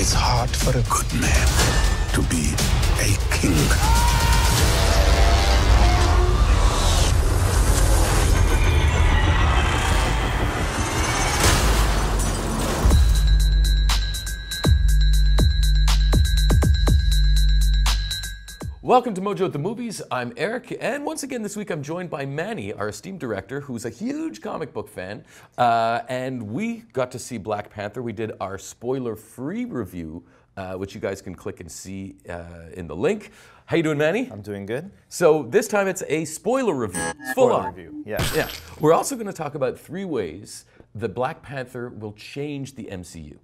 It's hard for a good man to be a king. Welcome to Mojo at the Movies. I'm Eric, and once again this week I'm joined by Manny, our esteemed director, who's a huge comic book fan. And we got to see Black Panther. We did our spoiler-free review, which you guys can click and see in the link. How you doing, Manny? I'm doing good. So this time it's a spoiler review. Spoiler review, yeah. Yeah. We're also going to talk about 3 ways that Black Panther will change the MCU.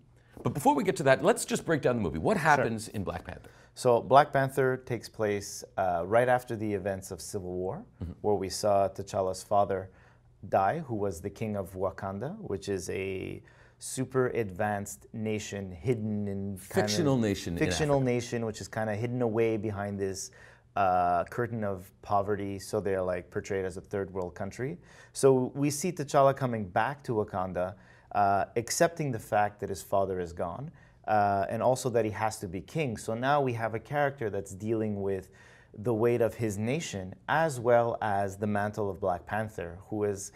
But before we get to that, let's just break down the movie. What happens in Black Panther? So Black Panther takes place right after the events of Civil War, where we saw T'Challa's father die, who was the king of Wakanda, which is a super advanced nation hidden in fictional nation, which is kind of hidden away behind this curtain of poverty. So they're like portrayed as a third world country. So we see T'Challa coming back to Wakanda, accepting the fact that his father is gone. And also that he has to be king. So now we have a character that's dealing with the weight of his nation, as well as the mantle of Black Panther, who has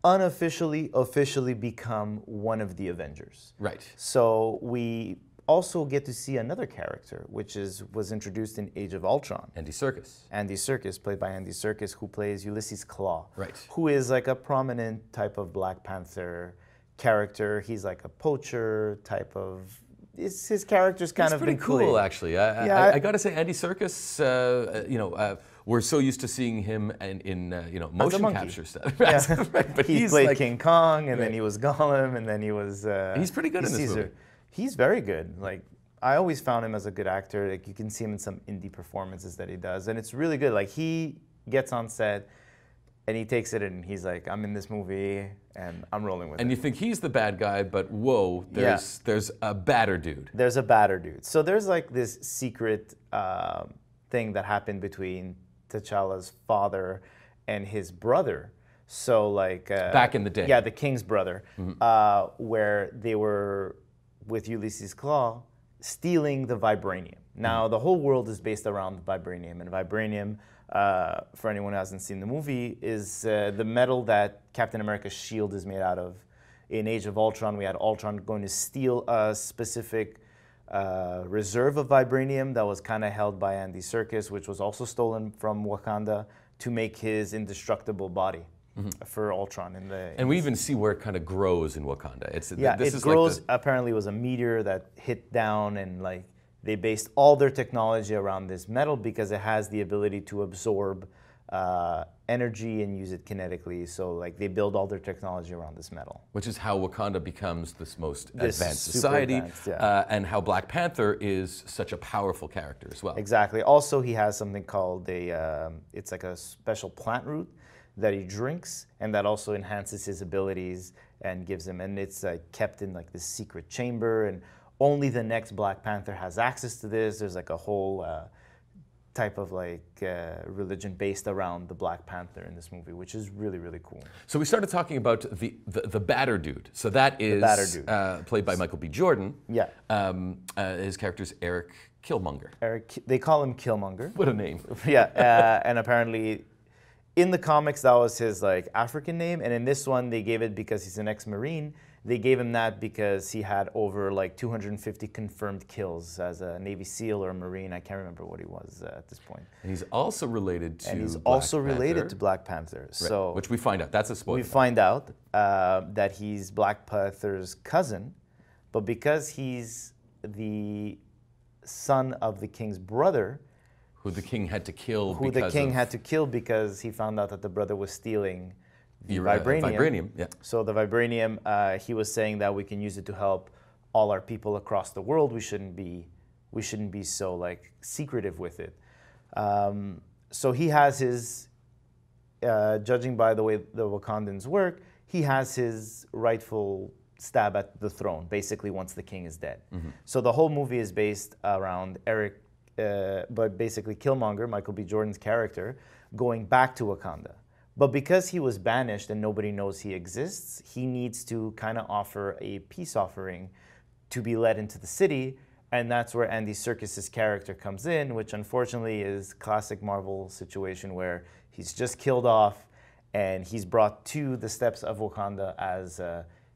officially become one of the Avengers. Right. So we also get to see another character, which was introduced in Age of Ultron. Andy Serkis. Andy Serkis, played by Andy Serkis, who plays Ulysses Klaue. Right. Who is like a prominent type of Black Panther character. He's like a poacher type of... his character's kind of been cool, played. Actually. I got to say, Andy Serkis. We're so used to seeing him in motion capture stuff. Yeah. Right, but he played like, King Kong, and then he was Gollum, and then he was. He's pretty good in this movie. He's very good. Like I always found him as a good actor. Like you can see him in some indie performances that he does, and it's really good. Like he gets on set. And he takes it and he's like, I'm in this movie and I'm rolling with it. And you think he's the bad guy, but whoa, there's a badder dude. There's a badder dude. So there's like this secret thing that happened between T'Challa's father and his brother. So like... back in the day. Yeah, the king's brother, where they were, with Ulysses Klaue, stealing the vibranium. Now, the whole world is based around vibranium, and vibranium... for anyone who hasn't seen the movie, is the metal that Captain America's shield is made out of. In Age of Ultron, we had Ultron going to steal a specific reserve of vibranium that was kind of held by Andy Serkis, which was also stolen from Wakanda to make his indestructible body for Ultron. And we even see where it kind of grows in Wakanda. It grows. Apparently, it was a meteor that hit down and like. They based all their technology around this metal because it has the ability to absorb energy and use it kinetically. So like they build all their technology around this metal. Which is how Wakanda becomes this most advanced society, and how Black Panther is such a powerful character as well. Exactly. Also, he has something called it's like a special plant root that he drinks, and that also enhances his abilities and gives him, and it's kept in like this secret chamber, and only the next Black Panther has access to this. There's like a whole type of like religion based around the Black Panther in this movie, which is really, really cool. So we started talking about the badder dude. So that is played by Michael B. Jordan. Yeah. His character's Erik Killmonger. They call him Killmonger. What a name. Yeah, and apparently in the comics that was his like African name, and in this one they gave it because he's an ex-Marine. They gave him that because he had over like 250 confirmed kills as a Navy SEAL or a Marine. I can't remember what he was at this point. And he's also related to Black Panther. Right. So which we find out. That's a spoiler. We find out that he's Black Panther's cousin, but because he's the son of the king's brother, who the king had to kill because he found out that the brother was stealing the vibranium. Yeah. So the vibranium, he was saying that we can use it to help all our people across the world. We shouldn't be so like secretive with it. So he has his, judging by the way the Wakandans work, he has his rightful stab at the throne, basically once the king is dead. So the whole movie is based around but basically Killmonger, Michael B. Jordan's character, going back to Wakanda. But because he was banished and nobody knows he exists, he needs to kind of offer a peace offering to be led into the city And that's where Andy Serkis' character comes in, which unfortunately is classic Marvel situation where he's just killed off and he's brought to the steps of Wakanda as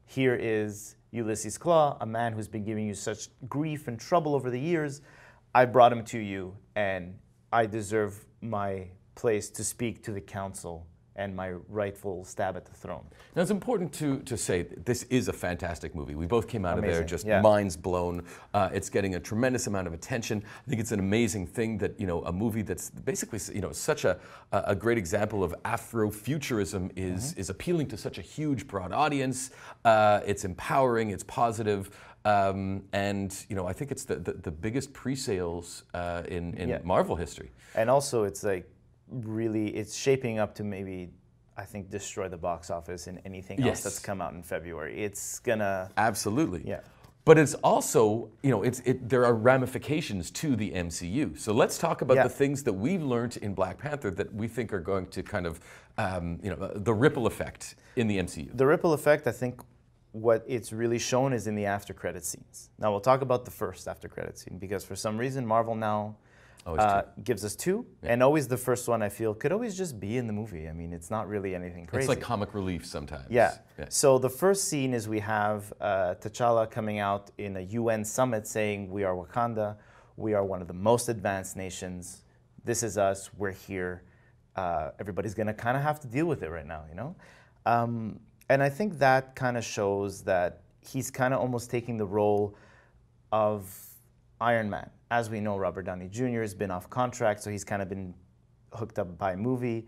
here is Ulysses Claw, a man who's been giving you such grief and trouble over the years. I brought him to you and I deserve my place to speak to the council and my rightful stab at the throne. Now, it's important to say this is a fantastic movie. We both came out of there just yeah. minds blown. It's getting a tremendous amount of attention. I think it's an amazing thing that, you know, a movie that's basically, you know, such a great example of Afrofuturism is appealing to such a huge, broad audience. It's empowering, it's positive. And you know, I think it's the biggest pre-sales in Marvel history. And also, it's like really, it's shaping up to maybe, I think, destroy the box office in anything else that's come out in February. It's gonna absolutely, yeah. But it's also, you know, there are ramifications to the MCU. So let's talk about the things that we've learned in Black Panther that we think are going to kind of, you know, the ripple effect in the MCU. The ripple effect, I think, what it's really shown is in the after credit scenes. Now we'll talk about the first after credit scene because for some reason Marvel now gives us two, and always the first one I feel could always just be in the movie. I mean, it's not really anything crazy. It's like comic relief sometimes. Yeah. So the first scene is we have T'Challa coming out in a UN summit saying, "We are Wakanda. We are one of the most advanced nations. This is us. We're here. Everybody's gonna kind of have to deal with it right now, you know." And I think that kind of shows that he's kind of almost taking the role of Iron Man. As we know, Robert Downey Jr. has been off contract, so he's kind of been hooked up by a movie.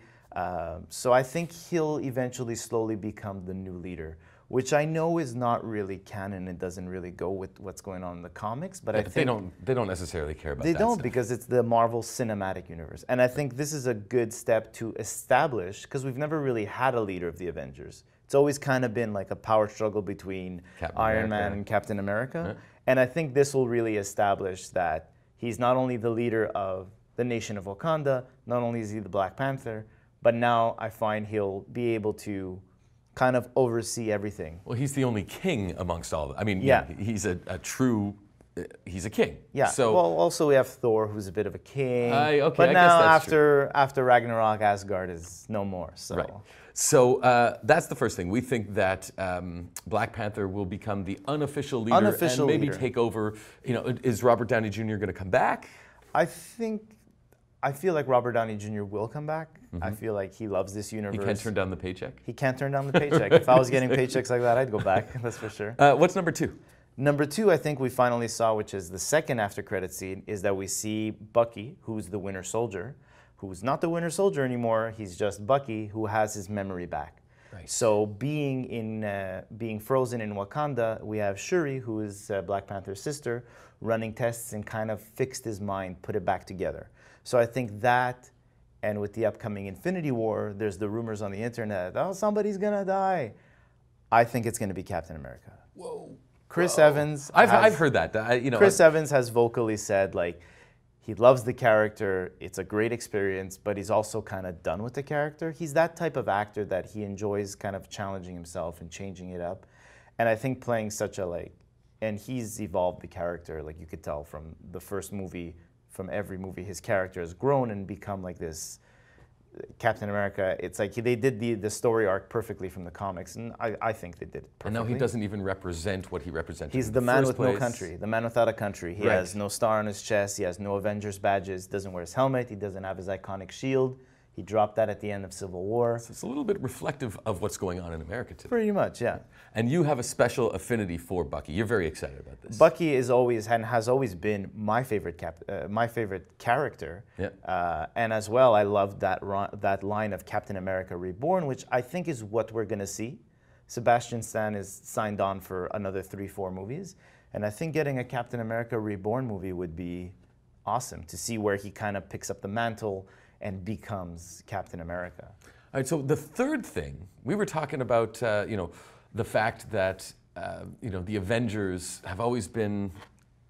So I think he'll eventually slowly become the new leader, which I know is not really canon. It doesn't really go with what's going on in the comics. But I think they don't necessarily care about that. They don't stuff. Because it's the Marvel Cinematic Universe. And I think this is a good step to establish, because we've never really had a leader of the Avengers. It's always kind of been like a power struggle between Iron Man and Captain America. And I think this will really establish that he's not only the leader of the nation of Wakanda, not only is he the Black Panther, but now I find he'll be able to kind of oversee everything. Well, he's the only king amongst all of them. I mean, he's a true, he's a king. Yeah, so, well, also we have Thor, who's a bit of a king. Okay, but now after Ragnarok, Asgard is no more, so. Right. So that's the first thing. We think that Black Panther will become the unofficial leader and maybe take over. You know, is Robert Downey Jr. going to come back? I feel like Robert Downey Jr. will come back. I feel like he loves this universe. He can't turn down the paycheck? He can't turn down the paycheck. If I was getting paychecks like that, I'd go back, that's for sure. What's number two? Number two, I think we finally saw, which is the second after credit scene, is that we see Bucky, who's the Winter Soldier, who's not the Winter Soldier anymore. He's just Bucky, who has his memory back. Right. So being frozen in Wakanda, we have Shuri, who is Black Panther's sister, running tests and kind of fixed his mind, put it back together. So I think that, and with the upcoming Infinity War, there's the rumors on the internet, oh, somebody's gonna die. I think it's gonna be Captain America. Whoa. Chris Evans. I've heard that. Chris Evans has vocally said, like, he loves the character, it's a great experience, but he's also kind of done with the character. He's that type of actor that he enjoys kind of challenging himself and changing it up. And I think playing such a, and he's evolved the character, like you could tell from the first movie, from every movie, his character has grown and become like this Captain America. It's like they did the story arc perfectly from the comics, and I think they did it perfectly. And now he doesn't even represent what he represented. He's the man with no country, the man without a country. He has no star on his chest, he has no Avengers badges, doesn't wear his helmet, he doesn't have his iconic shield. He dropped that at the end of Civil War. So it's a little bit reflective of what's going on in America today. Pretty much, yeah. And you have a special affinity for Bucky. You're very excited about this. Bucky is always and has always been my favorite character. Yeah. And as well, I love that line of Captain America Reborn, which I think is what we're going to see. Sebastian Stan is signed on for another 3-4 movies. And I think getting a Captain America Reborn movie would be awesome to see where he kind of picks up the mantle and becomes Captain America. All right, so the third thing, we were talking about, the fact that, the Avengers have always been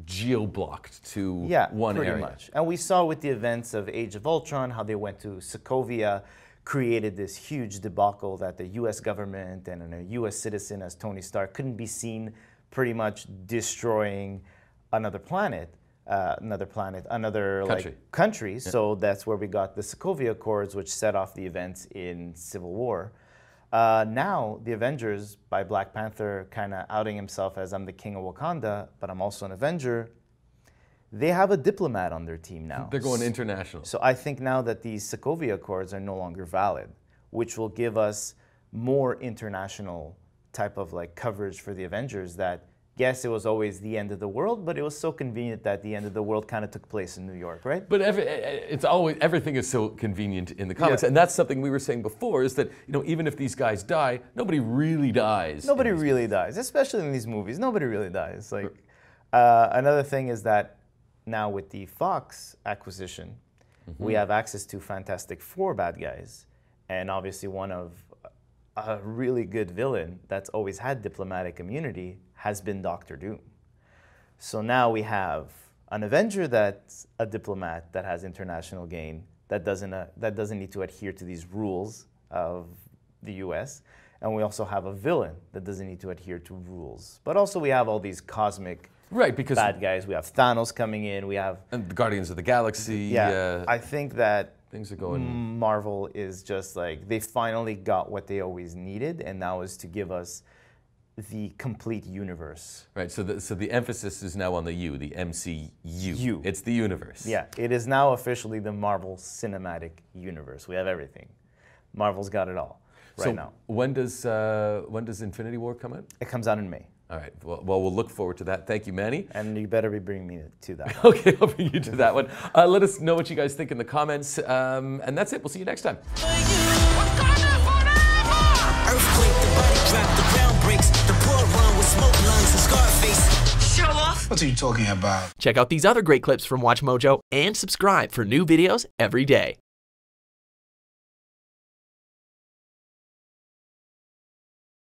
geo-blocked to one area. Pretty much. And we saw with the events of Age of Ultron how they went to Sokovia, created this huge debacle that the US government and a US citizen as Tony Stark couldn't be seen pretty much destroying another Country. country. Yeah. So that's where we got the Sokovia Accords, which set off the events in Civil War. Now, the Avengers, by Black Panther kind of outing himself as I'm the king of Wakanda, but I'm also an Avenger, they have a diplomat on their team now. They're going international. So I think now that these Sokovia Accords are no longer valid, which will give us more international type of like coverage for the Avengers that, yes, it was always the end of the world, but it was so convenient that the end of the world kind of took place in New York, right? But everything is so convenient in the comics, Yeah. and that's something we were saying before. Is that even if these guys die, nobody really dies. Nobody really dies, especially in these movies. Nobody really dies. Like another thing is that now with the Fox acquisition, we have access to Fantastic Four bad guys, and obviously one of a really good villain that's always had diplomatic immunity has been Doctor Doom. So now we have an Avenger that's a diplomat that has international gain, that doesn't need to adhere to these rules of the US. And we also have a villain that doesn't need to adhere to rules. But also we have all these cosmic because bad guys. We have Thanos coming in. We have and the Guardians of the Galaxy. yeah. I think that things are going. Marvel is just like they finally got what they always needed, and now is to give us the complete universe. Right. So the emphasis is now on the the MCU. It's the universe. Yeah. It is now officially the Marvel Cinematic Universe. We have everything. Marvel's got it all right now. When does Infinity War come out? It comes out in May. All right. Well, we'll look forward to that. Thank you, Manny. And you better be bringing me to that one. Okay, I'll bring you to that one. Let us know what you guys think in the comments. And that's it. We'll see you next time. Earthquake, the body drop, the ground breaks, the poor run with smoke lungs and Scarface. Show off. What are you talking about? Check out these other great clips from WatchMojo and subscribe for new videos every day.